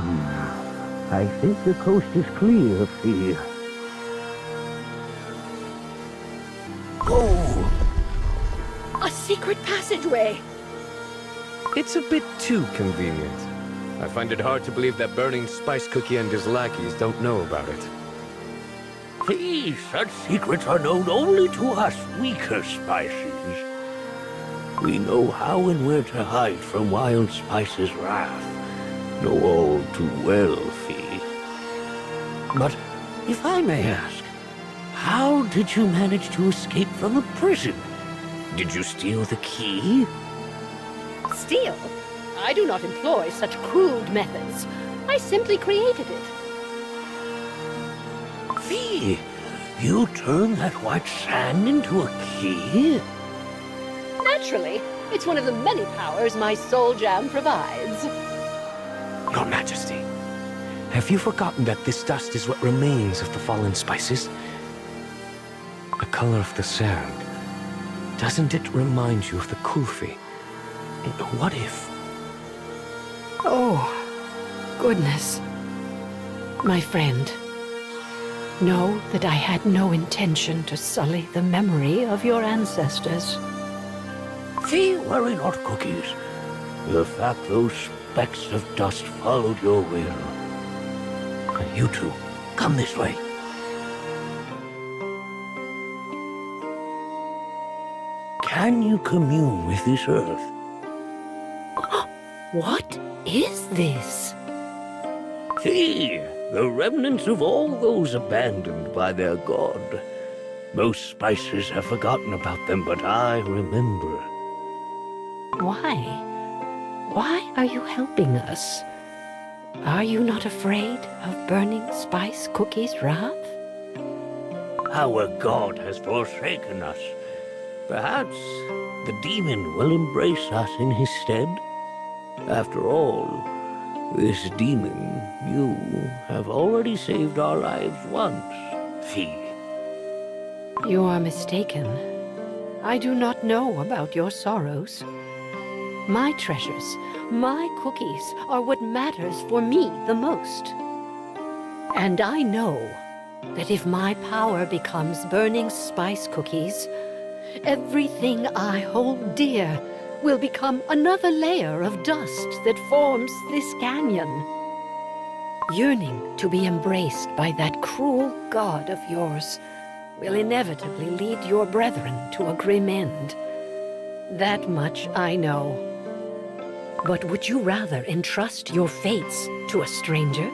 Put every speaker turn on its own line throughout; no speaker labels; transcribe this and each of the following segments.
I think the coast is clear, Fee.
Oh!
A secret passageway!
It's a bit too convenient. I find it hard to believe that Burning Spice Cookie and his lackeys don't know about it.
Fee, such secrets are known only to us weaker spices. We know how and where to hide from Wild Spice's wrath. Know all too well, Fee. But if I may ask, how did you manage to escape from the prison? Did you steal the key?
Steal? I do not employ such crude methods. I simply created it.
Fee, you turned that white sand into a key?
Naturally, it's one of the many powers my soul jam provides.
Your Majesty, have you forgotten that this dust is what remains of the fallen spices? The color of the sand. Doesn't it remind you of the Kulfi? What if?
Oh, goodness. My friend, know that I had no intention to sully the memory of your ancestors.
Fee, worry not, Cookies. The fact those specks of dust followed your will. You two, come this way. Can you commune with this earth?
What is this?
Fee, the remnants of all those abandoned by their god. Most spices have forgotten about them, but I remember.
Why? Why are you helping us? Are you not afraid of Burning Spice Cookie's wrath?
Our god has forsaken us. Perhaps the demon will embrace us in his stead. After all, this demon, you, have already saved our lives once, Fee.
You are mistaken. I do not know about your sorrows. My treasures, my cookies, are what matters for me the most. And I know that if my power becomes Burning Spice Cookies, everything I hold dear will become another layer of dust that forms this canyon. Yearning to be embraced by that cruel god of yours will inevitably lead your brethren to a grim end. That much I know. But would you rather entrust your fates to a stranger?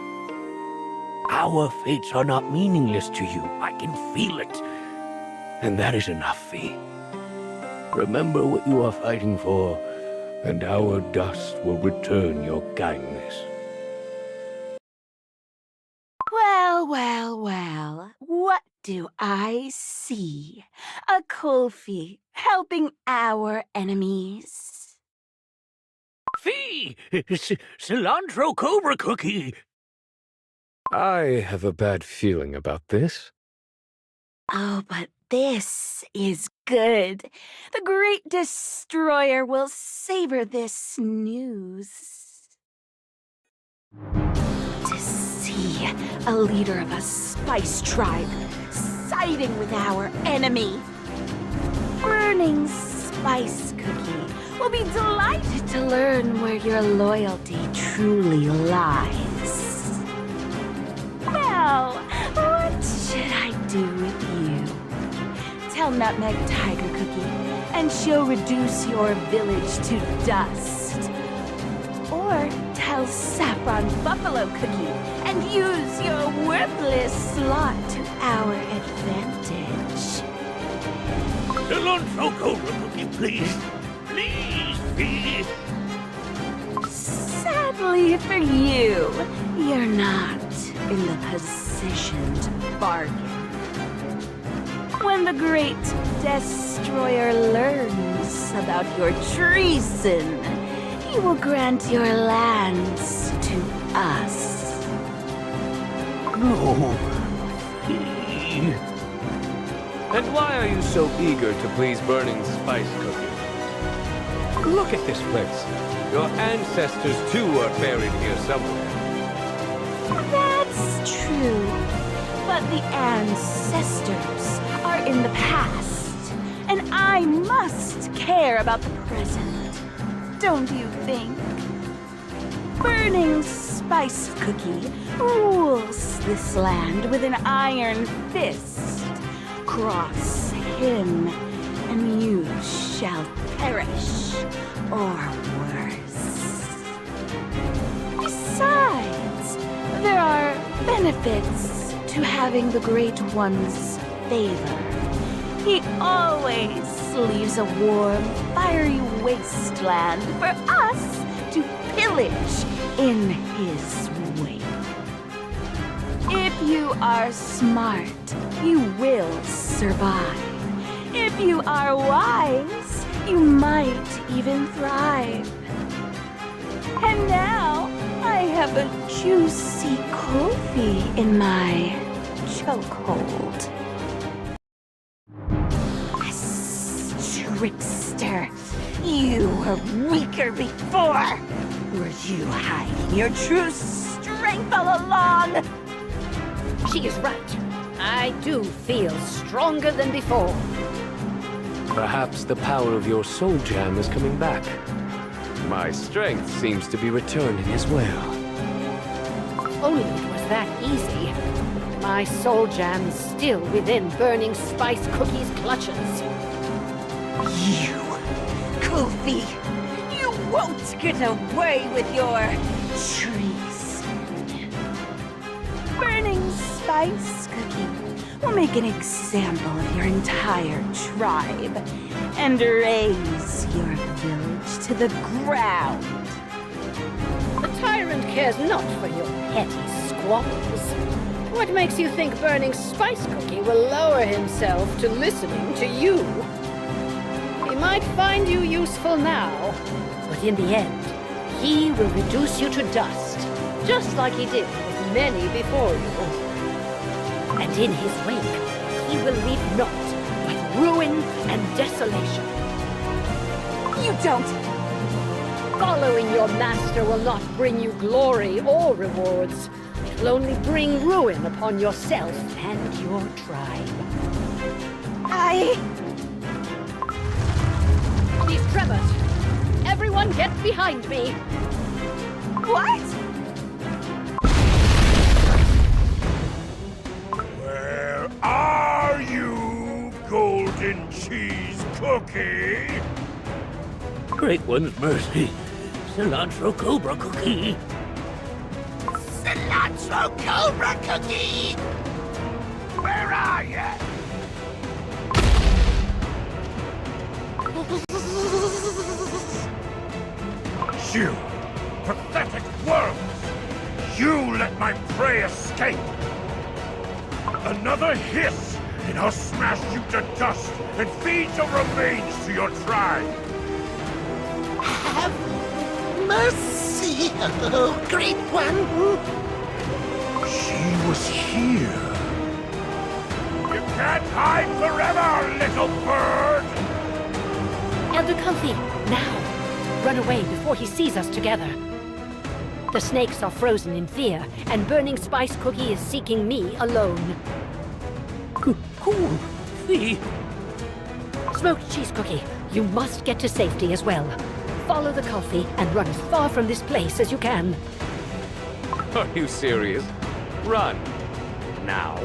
Our fates are not meaningless to you. I can feel it. And that is enough, Fee. Remember what you are fighting for, and our dust will return your kindness.
Well, well, well. What do I see? A Kulfi helping our enemies.
Fee! Cilantro Cobra Cookie!
I have a bad feeling about this.
Oh, but this is good. The Great Destroyer will savor this news. To see a leader of a spice tribe siding with our enemy. Burning Spice Cookie will be delighted to learn where your loyalty truly lies. Well, what should I do with you? Tell Nutmeg Tiger Cookie, and she'll reduce your village to dust. Or tell Saffron Buffalo Cookie, and use your worthless slot to our advantage.
Cilantro Cobra Cookie, please. Please, Fee.
Sadly for you, you're not in the position to bargain. When the Great Destroyer learns about your treason, he will grant your lands to us.
No, Fee.
And why are you so eager to please Burning Spice Cookie? Look at this place. Your ancestors too are buried here somewhere.
That's true. But the ancestors are in the past, and I must care about the present. Don't you think? Burning Spice Cookie rules this land with an iron fist. Cross him, and you shall perish, or worse. Besides, there are benefits to having the Great One's favor. He always leaves a warm, fiery wasteland for us to pillage in his wake. If you are smart, you will survive. If you are wise, you might even thrive. And now, I have a juicy coffee in my chokehold. Trickster, you were weaker before. Were you hiding your true strength all along?
She is right. I do feel stronger than before.
Perhaps the power of your soul gem is coming back. My strength seems to be returning as well.
Only it was that easy. My soul jam is still within Burning Spice Cookie's clutches.
You, Kofi, you won't get away with your treason. Burning Spice Cookie will make an example of your entire tribe and raise your village to the ground.
The tyrant cares not for your petty squabbles. What makes you think Burning Spice Cookie will lower himself to listening to you? He might find you useful now, but in the end, he will reduce you to dust, just like he did with many before you. And in his wake, he will leave naught but ruin and desolation.
You don't!
Following your master will not bring you glory or rewards. It will only bring ruin upon yourself and your tribe. These tremors! Everyone get behind me!
What?
Where are you, golden cheese cookie? Great One's mercy. Cilantro Cobra Cookie. Cilantro Cobra Cookie! Where are you? You, pathetic worms! You let my prey escape! Another hiss, and I'll smash you to dust and feed your remains to your tribe!
Have mercy, oh Great One!
She was here! You can't hide forever, little bird!
Elder Comfy, now! Run away before he sees us together. The snakes are frozen in fear, and Burning Spice Cookie is seeking me alone.
Cool. See?
Smoked Cheese Cookie, you must get to safety as well. Follow the Comfy and run as far from this place as you can.
Are you serious? Run. Now.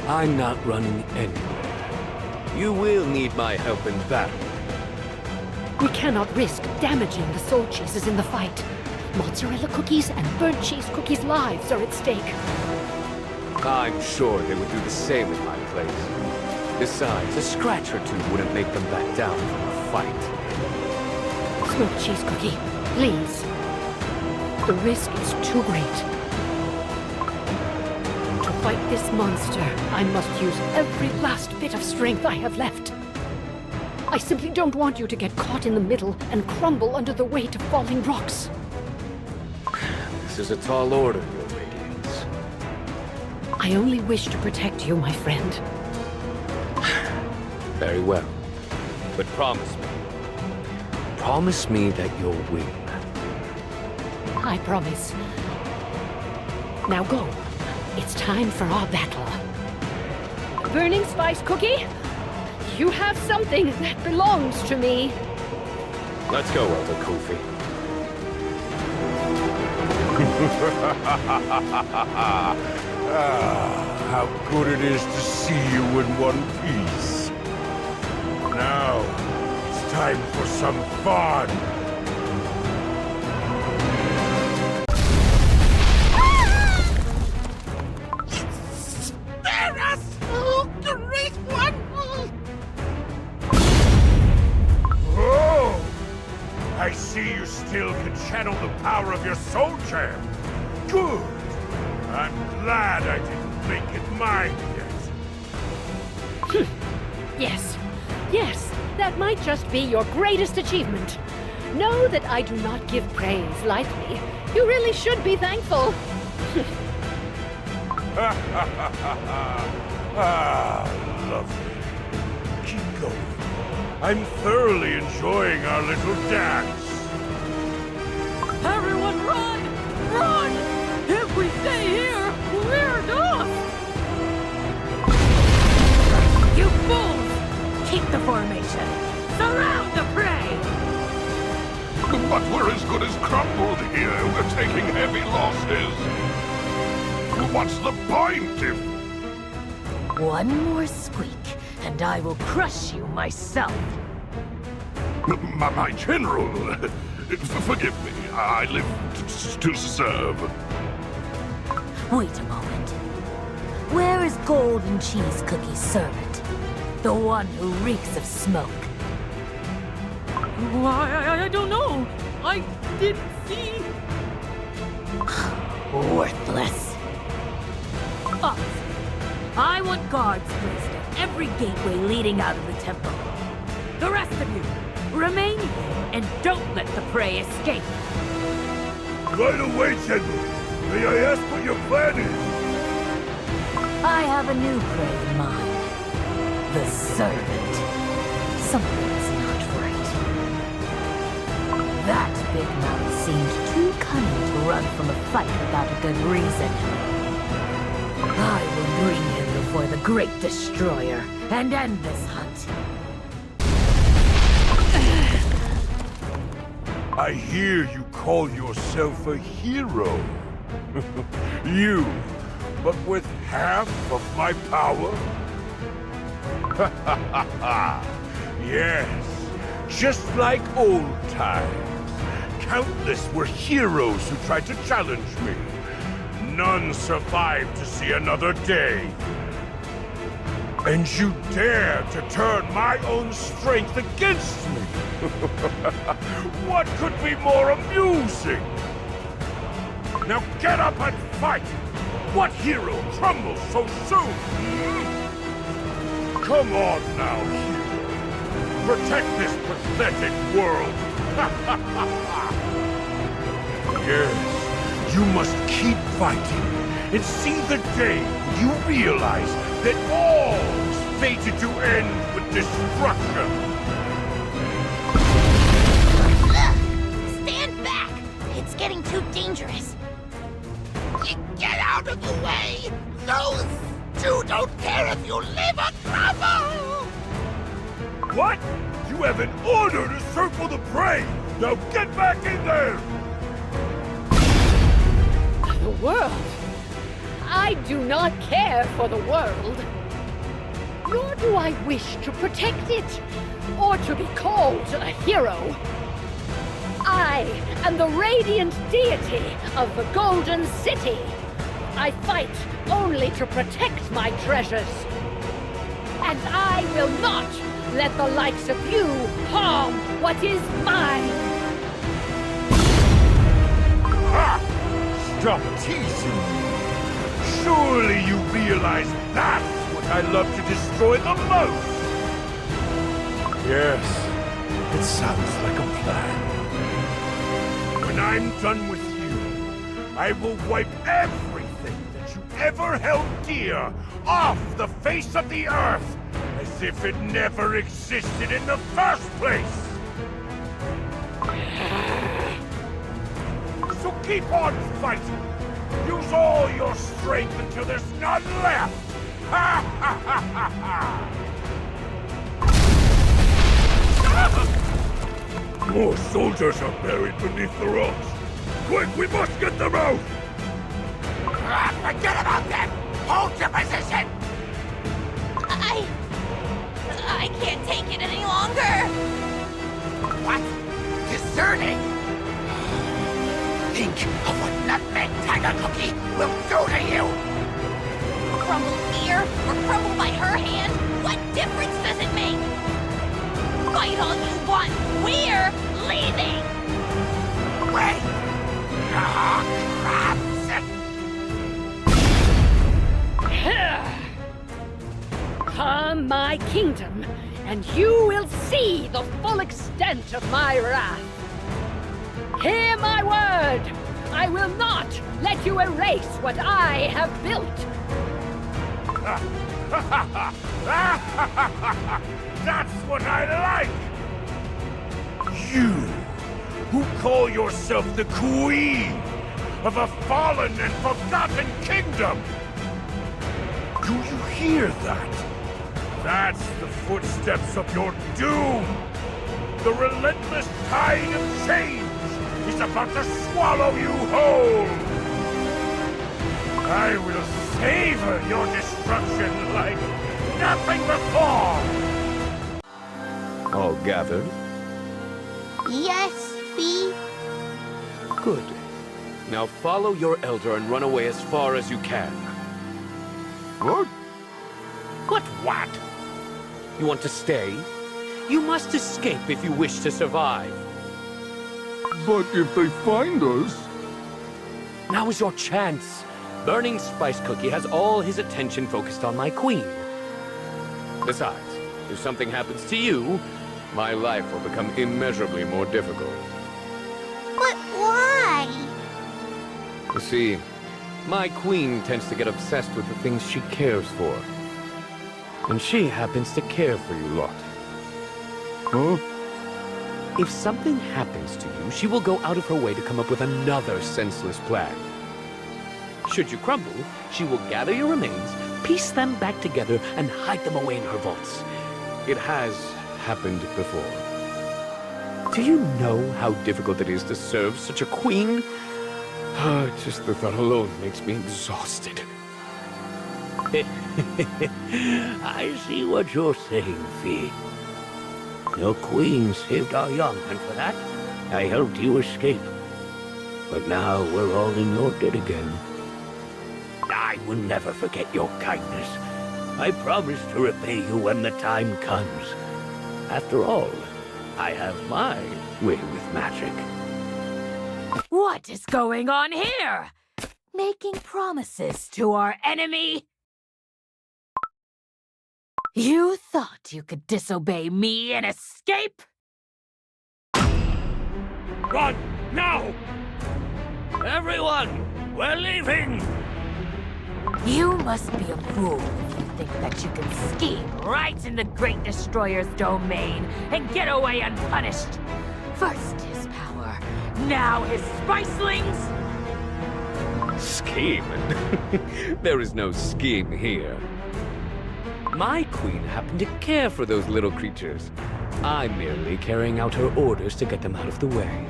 I'm not running anywhere. You will need my help in battle.
We cannot risk damaging the soul cheeses in the fight. Mozzarella cookies and burnt cheese cookies' lives are at stake.
I'm sure they would do the same in my place. Besides, a scratch or two wouldn't make them back down from a fight.
Smoked Cheese Cookie, please. The risk is too great. To fight this monster, I must use every last bit of strength I have left. I simply don't want you to get caught in the middle and crumble under the weight of falling rocks.
This is a tall order, Your Radiance.
I only wish to protect you, my friend.
Very well. But promise me. Promise me that you'll win.
I promise. Now go. It's time for our battle. Burning Spice Cookie, you have something that belongs to me.
Let's go, Elder Kofi.
How good it is to see you in one piece. Now, it's time for some fun.
Spare us, oh great one!
Oh! I see you still can channel the power of your soul gem. Good. I'm glad I didn't make it mine yet.
Yes, that might just be your greatest achievement. Know that I do not give praise lightly. You really should be thankful.
Lovely. Keep going. I'm thoroughly enjoying our little dance.
Everyone run! Run! If we stay here, we're done! You fools! Keep the formation! Surround the prey!
But we're as good as crumbled here. We're taking heavy losses. What's the point if...
One more squeak, and I will crush you myself.
My general... Forgive me. I live to serve.
Wait a moment. Where is Golden Cheese Cookie's servant? The one who reeks of smoke. I don't know. I didn't see. Worthless. Officer, I want guards placed at every gateway leading out of the temple. The rest of you, remain here and don't let the prey escape.
Right away, General. May I ask what your plan is?
I have a new prey in mind. The servant. Something's not right. That big mouth seemed too cunning to run from a fight without a good reason. I will bring him before the Great Destroyer and end this hunt.
I hear you call yourself a hero. You, but with half of my power? Yes, just like old times. Countless were heroes who tried to challenge me. None survived to see another day. And you dare to turn my own strength against me? What could be more amusing? Now get up and fight! What hero crumbles so soon? Come on now, hero. Protect this pathetic world. Yes, you must keep fighting and see the day when you realize that all's fated to end with destruction.
Stand back! It's getting too dangerous.
Get out of the way! Those two don't care if you live or crumble!
What? You have an order to circle the prey! Now get back in there!
The world? I do not care for the world. Nor do I wish to protect it, or to be called a hero. I am the radiant deity of the Golden City. I fight only to protect my treasures. And I will not let the likes of you harm what is mine.
Ha! Stop teasing me. Surely you realize that's what I love to destroy the most. Yes, it sounds like a plan. When I'm done with you, I will wipe everything that you ever held dear off the face of the earth, as if it never existed in the first place! So keep on fighting! Use all your
your strength until there's none left! Ha ha ha ha ha! More soldiers are buried beneath the rocks. Quick, we must get them out!
Forget about them! Hold your position!
I can't take it any longer!
What? Deserting? Think of what Nutmeg Tiger Cookie will do to you!
Crumble here or crumble by her hand? What difference does it make? Fight all you want! We're leaving!
Wait! Oh, crumbs!
Come my kingdom, and you will see the full extent of my wrath. Hear my word! I will not let you erase what I have built.
That's what I like! You, who call yourself the queen of a fallen and forgotten kingdom! Do you hear that? That's the footsteps of your doom! The relentless tide of change is about to swallow you whole! I will savor your destruction like nothing before!
All gathered?
Yes, Bee.
Good. Now follow your elder and run away as far as you can.
What?
What? You want to stay? You must escape if you wish to survive.
But if they find us...
Now is your chance. Burning Spice Cookie has all his attention focused on my queen. Besides, if something happens to you, my life will become immeasurably more difficult.
But why?
You see, my queen tends to get obsessed with the things she cares for. And she happens to care for you lot.
Huh?
If something happens to you, she will go out of her way to come up with another senseless plan. Should you crumble, she will gather your remains, piece them back together, and hide them away in her vaults. It has happened before. Do you know how difficult it is to serve such a queen? Just the thought alone makes me exhausted.
I see what you're saying, Fee. Your queen saved our young, and for that, I helped you escape. But now we're all in your debt again. I will never forget your kindness. I promise to repay you when the time comes. After all, I have my way with magic.
What is going on here? Making promises to our enemy? You thought you could disobey me and escape?
Run, now! Everyone, we're leaving!
You must be a fool if you think that you can scheme right in the Great Destroyer's domain and get away unpunished. First his power, now his spicelings!
Scheme? There is no scheme here. My queen happened to care for those little creatures. I'm merely carrying out her orders to get them out of the way.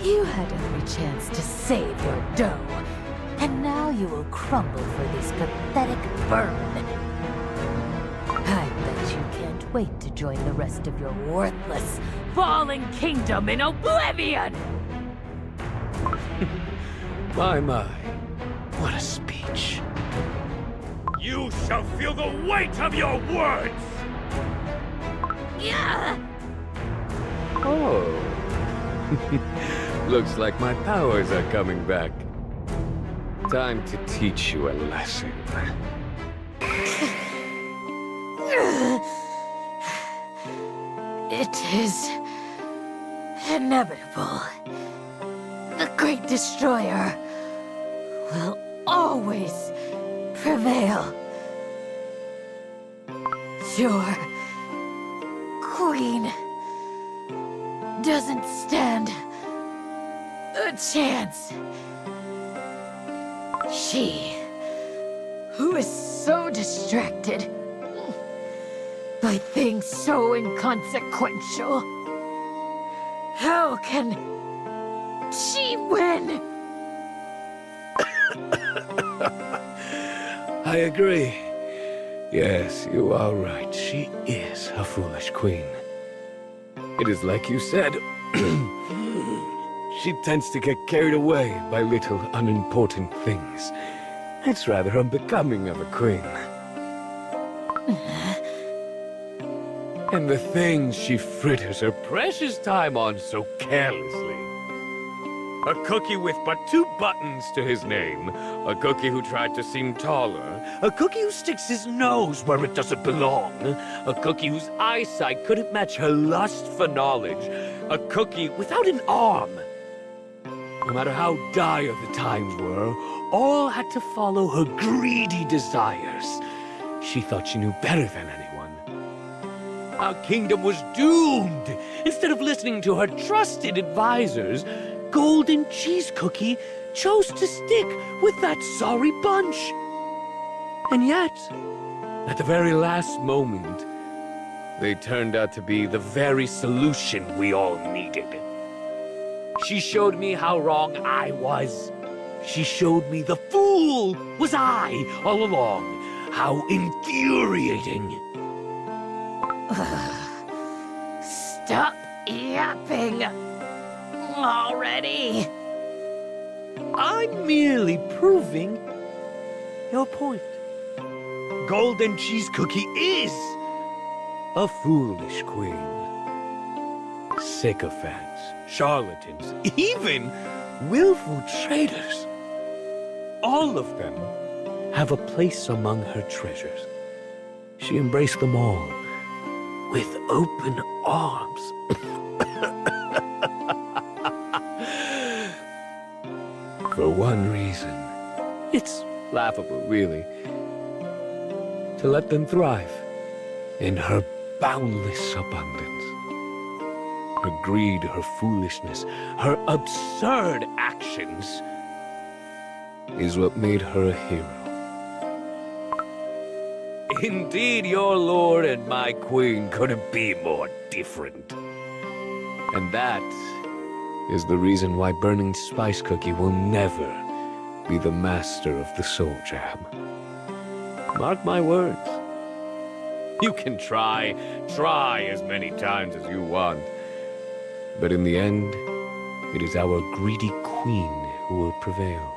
You had every chance to save your dough, and now you will crumble for this pathetic vermin. I bet you can't wait to join the rest of your worthless, fallen kingdom in oblivion!
My, what a speech.
You shall feel the weight of your words!
Yeah!
Oh. Looks like my powers are coming back. Time to teach you a lesson.
It is inevitable. The Great Destroyer will always prevail. Your queen doesn't stand a chance. She, who is so distracted by things so inconsequential, how can she win?
I agree. Yes, you are right. She is a foolish queen. It is like you said. She tends to get carried away by little unimportant things. It's rather unbecoming of a queen. And the things she fritters her precious time on so carelessly. A cookie with but 2 buttons to his name. A cookie who tried to seem taller. A cookie who sticks his nose where it doesn't belong. A cookie whose eyesight couldn't match her lust for knowledge. A cookie without an arm. No matter how dire the times were, all had to follow her greedy desires. She thought she knew better than anyone. Our kingdom was doomed. Instead of listening to her trusted advisors, Golden Cheese Cookie chose to stick with that sorry bunch. And yet, at the very last moment, they turned out to be the very solution we all needed. She showed me how wrong I was. She showed me the fool was I all along. How infuriating.
Stop yapping already.
I'm merely proving your point. Golden Cheese Cookie is a foolish queen. Sycophants, charlatans, even willful traitors. All of them have a place among her treasures. She embraced them all with open arms. For one reason. It's laughable, really. To let them thrive in her boundless abundance. Her greed, her foolishness, her absurd actions is what made her a hero. Indeed, your lord and my queen couldn't be more different. And that is the reason why Burning Spice Cookie will never be the master of the Soul Jam. Mark my words. You can try as many times as you want. But in the end, it is our greedy queen who will prevail.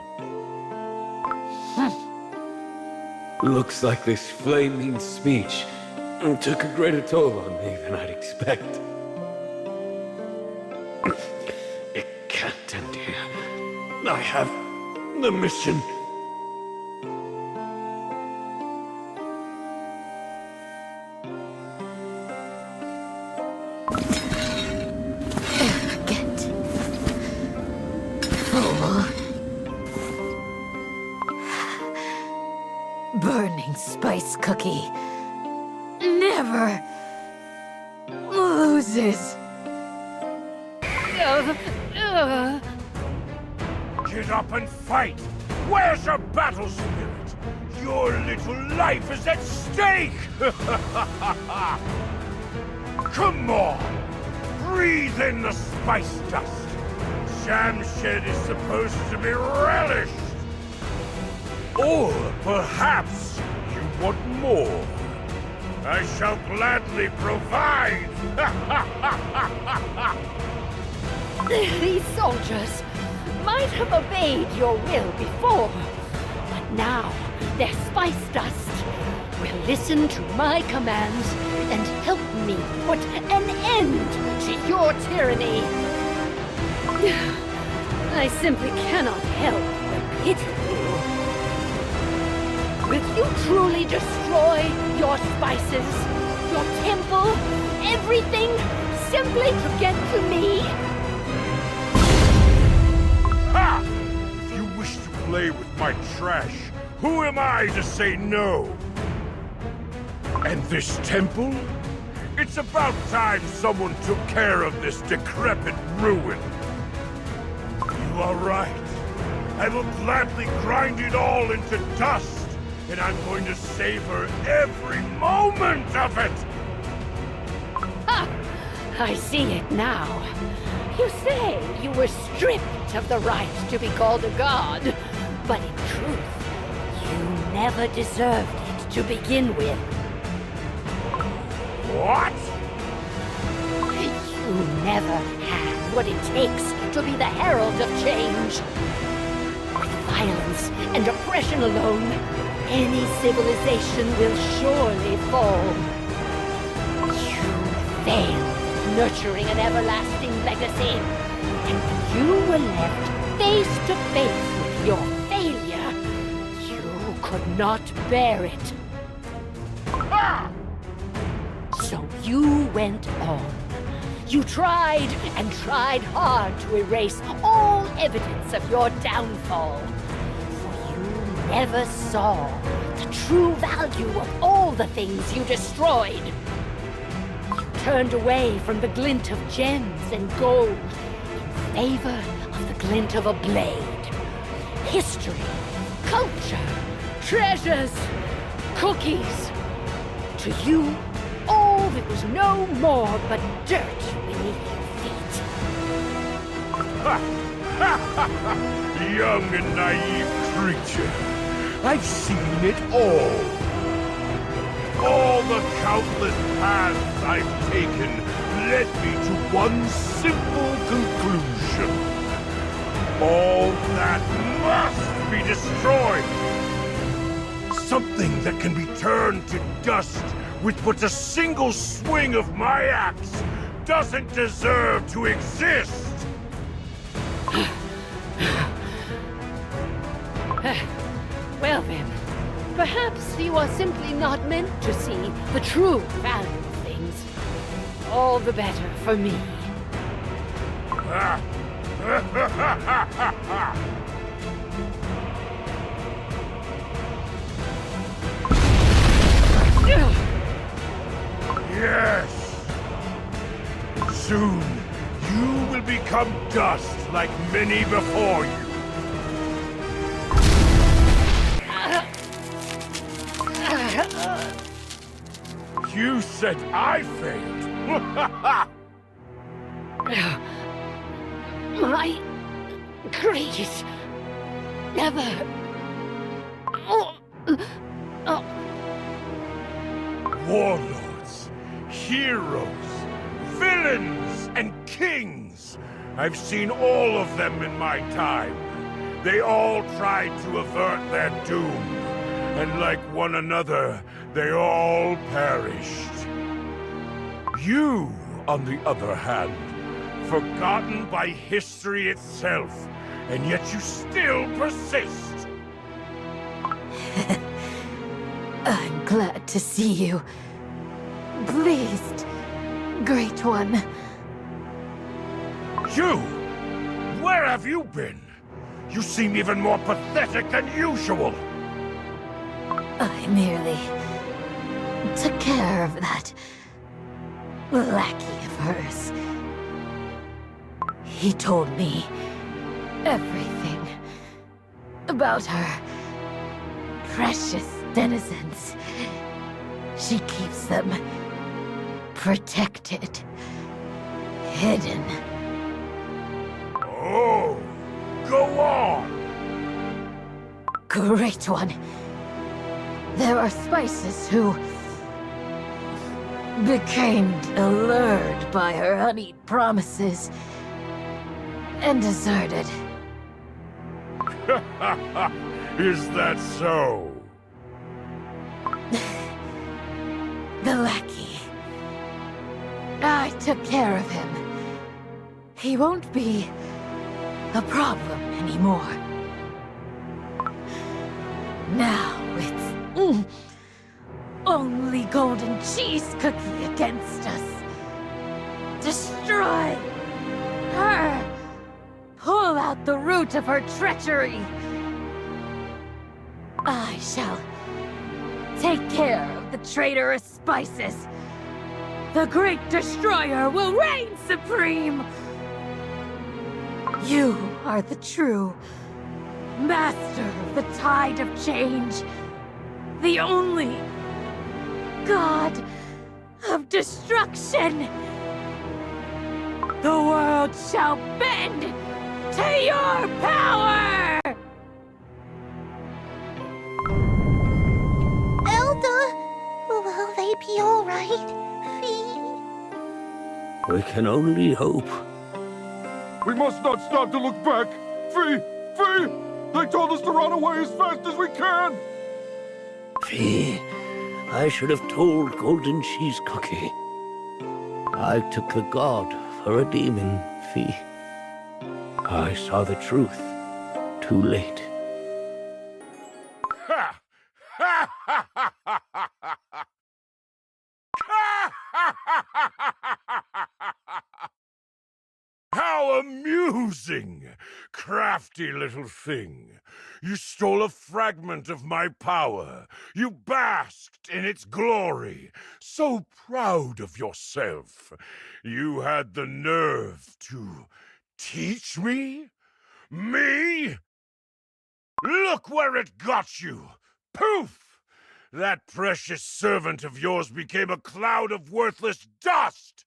Looks like this flaming speech took a greater toll on me than I'd expect. It can't end here. I have the mission.
Arrogant. Fool. Burning Spice Cookie never loses.
Get up and fight! Where's your battle spirit? Your little life is at stake! Come on! Breathe in the spice dust! Shamshed is supposed to be relished! Or perhaps you want more? I shall gladly provide!
These soldiers might have obeyed your will before, but now their spice dust will listen to my commands and help me put an end to your tyranny. I simply cannot help but pity you. Will you truly destroy your spices, your temple, everything, simply to get to me?
Ha! If you wish to play with my trash, who am I to say no? And this temple? It's about time someone took care of this decrepit ruin. You are right. I will gladly grind it all into dust, and I'm going to savor every moment of it!
Ha! I see it now. You say you were stripped of the right to be called a god, but in truth, you never deserved it to begin with.
What?
You never had what it takes to be the herald of change. With violence and oppression alone, any civilization will surely fall. You failed nurturing an everlasting legacy, and when you were left face to face with your failure, you could not bear it.
Ah!
So you went on. You tried and tried hard to erase all evidence of your downfall. For you never saw the true value of all the things you destroyed. You turned away from the glint of gems and gold in favor of the glint of a blade. History, culture, treasures, cookies. To you, all that was no more but dirt beneath your feet.
Young and naive creature, I've seen it all. All the countless paths I've taken led me to one simple conclusion. All that must be destroyed. Something that can be turned to dust with but a single swing of my axe doesn't deserve to exist!
Well then, perhaps you are simply not meant to see the true value of things. All the better for me.
Yes! Soon, you will become dust like many before you. You said I failed!
My greed never...
Warlords, heroes, villains, and kings! I've seen all of them in my time. They all tried to avert their doom, and like one another, they all perished. You, on the other hand, forgotten by history itself, and yet you still persist.
I'm glad to see you. Pleased, Great One.
You! Where have you been? You seem even more pathetic than usual.
I merely took care of that lackey of hers. He told me everything about her precious denizens. She keeps them protected, hidden.
Oh, go on!
Great One, there are spices who became allured by her honeyed promises and deserted.
Is that so?
The lackey. I took care of him. He won't be a problem anymore. Now it's only golden cheese cookie against us. Destroy her. Pull out the root of her treachery. I shall take care of the traitorous spices. The great destroyer will reign supreme. You
are the true master of the tide of change. The only god of destruction. The world shall bend to your power!
Elda, will they be all right, Fee?
We can only hope.
We must not stop to look back! Fee! Fee! They told us to run away as fast as we can!
Fee, I should have told Golden Cheese Cookie. I took the god for a demon, Fee. I saw the truth too late.
Ha! Ha ha ha ha ha ha! How amusing! Crafty little thing. You stole a fragment of my power. You basked in its glory. So proud of yourself. You had the nerve to teach me? Me? Look where it got you! Poof! That precious servant of yours became a cloud of worthless dust!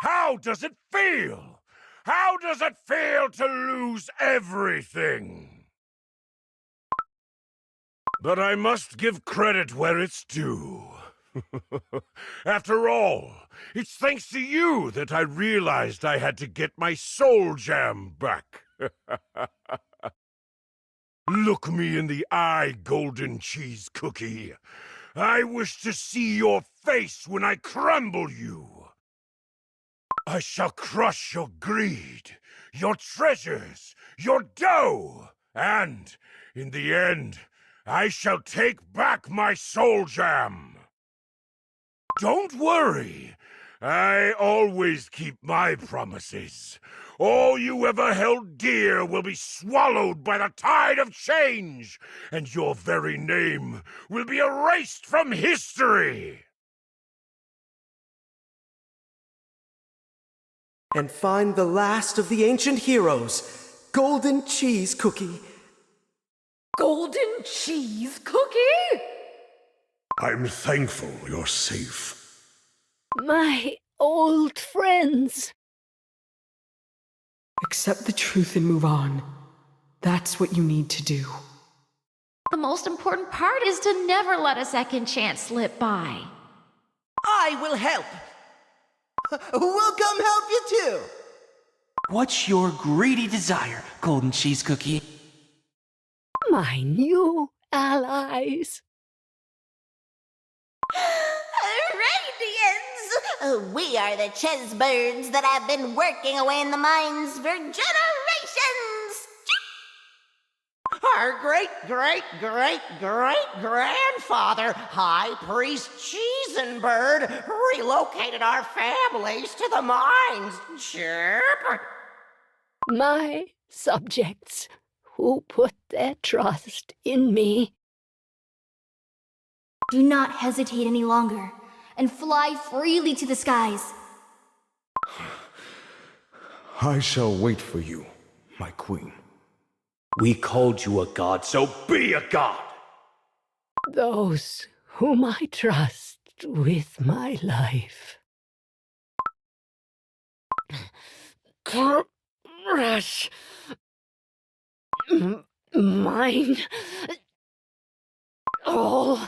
How does it feel? How does it feel to lose everything? But I must give credit where it's due. After all, it's thanks to you that I realized I had to get my soul jam back. Look me in the eye, Golden Cheese Cookie. I wish to see your face when I crumble you. I shall crush your greed, your treasures, your dough, and, in the end, I shall take back my soul jam. Don't worry. I always keep my promises. All you ever held dear will be swallowed by the tide of change, and your very name will be erased from history.
And find the last of the ancient heroes, Golden Cheese Cookie.
Golden Cheese Cookie?
I'm thankful you're safe.
My old friends.
Accept the truth and move on. That's what you need to do.
The most important part is to never let a second chance slip by.
I will help. We'll come help you too. What's your greedy desire, Golden Cheese Cookie?
My new allies.
Radians! We are the chess birds that have been working away in the mines for generations!
Our great-great-great-great-grandfather, High Priest Cheesenbird, relocated our families to the mines. Chirp!
My subjects who put their trust in me.
Do not hesitate any longer, and fly freely to the skies.
I shall wait for you, my queen.
We called you a god, so be a god!
Those whom I trust with my life. Crush. Mine. All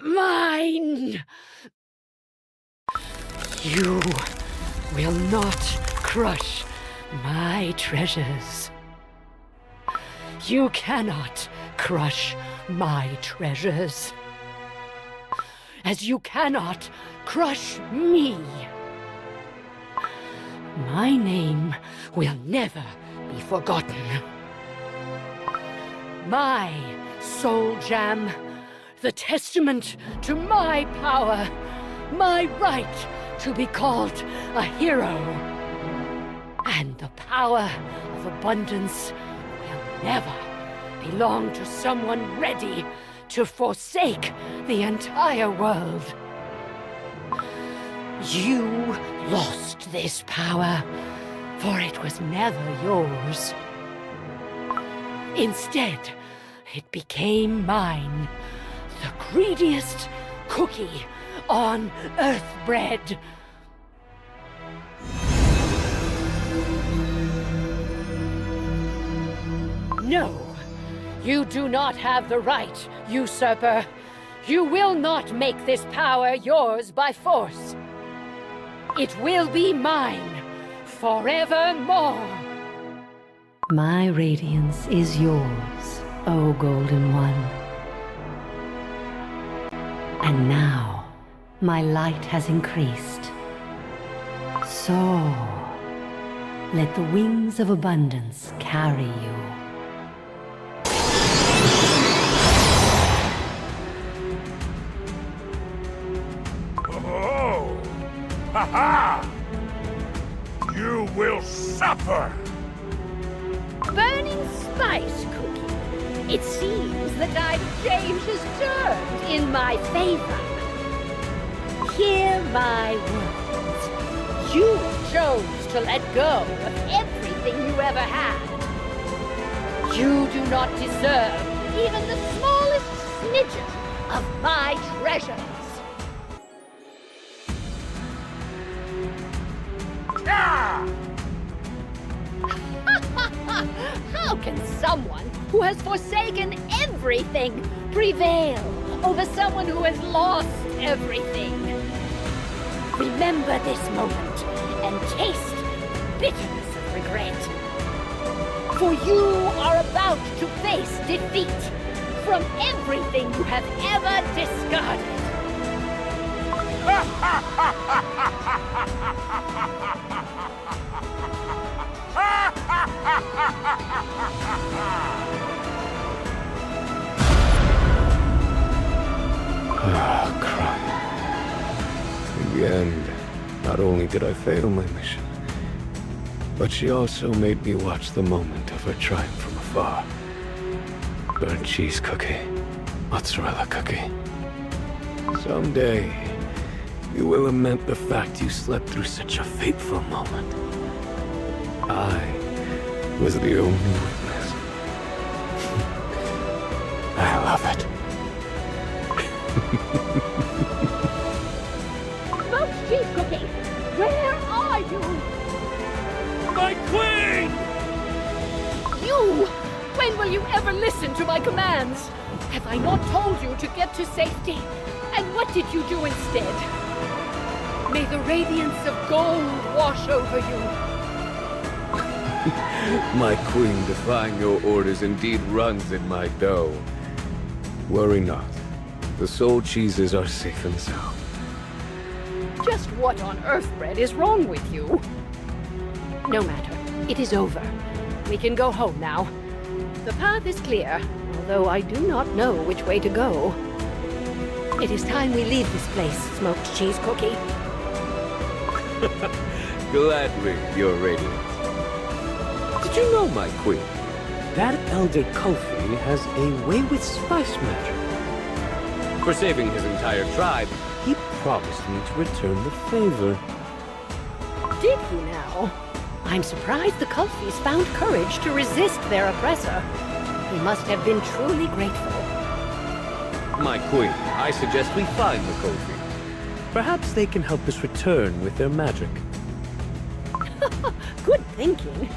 mine. You will not crush my treasures. You cannot crush my treasures. As you cannot crush me. My name will never be forgotten. My soul jam, the testament to my power, my right to be called a hero. And the power of abundance will never belong to someone ready to forsake the entire world. You lost this power for it was never yours. Instead, it became mine, the greediest cookie on Earthbread. No, you do not have the right, usurper. You will not make this power yours by force. It will be mine forevermore. My radiance is yours, O Golden One. And now, my light has increased. So, let the wings of abundance carry you.
Oh! Ha-ha! You will suffer!
Burning spice cookie. It seems the tide of change has turned in my favor. Hear my words. You chose to let go of everything you ever had. You do not deserve even the smallest snitches of my treasures.
Ah!
How can someone who has forsaken everything prevail over someone who has lost everything? Remember this moment and taste bitterness of regret. For you are about to face defeat from everything you have ever discarded.
Ah, crap. In the end, not only did I fail my mission, but she also made me watch the moment of her triumph from afar. Burnt cheese cookie, mozzarella cookie. Someday, you will lament the fact you slept through such a fateful moment. I was the only witness. I love it.
Smoked cheese cookie, where are you?
My queen!
You! When will you ever listen to my commands? Have I not told you to get to safety? And what did you do instead? May the radiance of gold wash over you.
My queen defying your orders indeed runs in my dough. Worry not. The soul cheeses are safe and sound.
Just what on Earthbread is wrong with you? No matter. It is over. We can go home now. The path is clear, although I do not know which way to go. It is time we leave this place, smoked cheese cookie.
Gladly, your radiance. Did you know, my queen, that Elder Kofi has a way with spice magic? For saving his entire tribe, he promised me to return the favor.
Did he now? I'm surprised the Kulfis found courage to resist their oppressor. He must have been truly grateful.
My queen, I suggest we find the Kofi. Perhaps they can help us return with their magic.
Good thinking.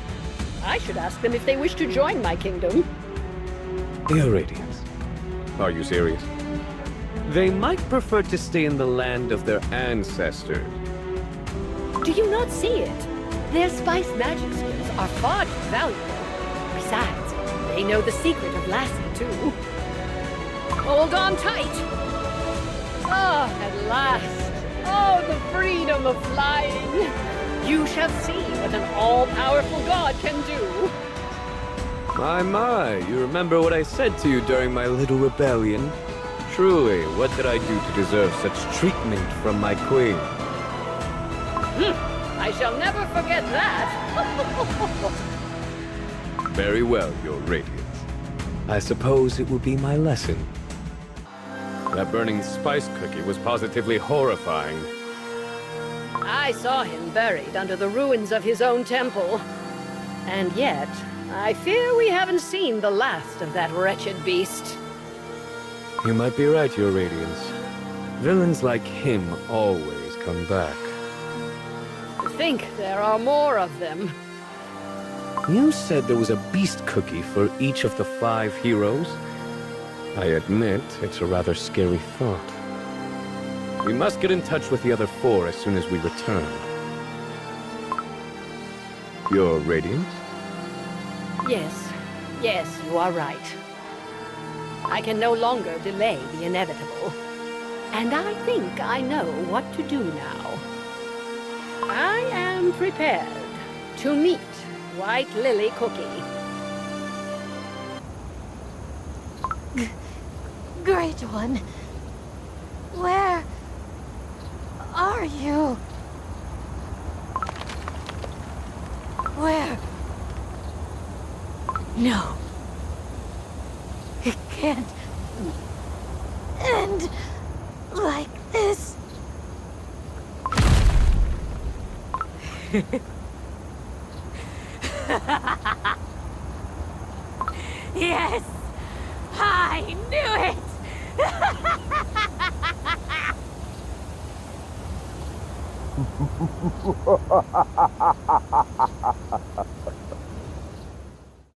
I should ask them if they wish to join my kingdom.
Your radiance. Are you serious? They might prefer to stay in the land of their ancestors.
Do you not see it? Their spice magic skills are far too valuable. Besides, they know the secret of Lassie, too. Hold on tight! Ah, at last! Oh, the freedom of flying! You shall see what an all-powerful god can do!
My, you remember what I said to you during my little rebellion? Truly, what did I do to deserve such treatment from my queen?
I shall never forget that!
Very well, your radiance. I suppose it will be my lesson. That burning spice cookie was positively horrifying.
I saw him buried under the ruins of his own temple. And yet, I fear we haven't seen the last of that wretched beast.
You might be right, Your Radiance. Villains like him always come back.
To think there are more of them.
You said there was a beast cookie for each of the 5 heroes? I admit, it's a rather scary thought. We must get in touch with the other 4 as soon as we return. Your Radiance?
Yes, you are right. I can no longer delay the inevitable. And I think I know what to do now. I am prepared to meet White Lily Cookie.
Great One, where are you? Where? No. It can't end like this. Yes! I knew it!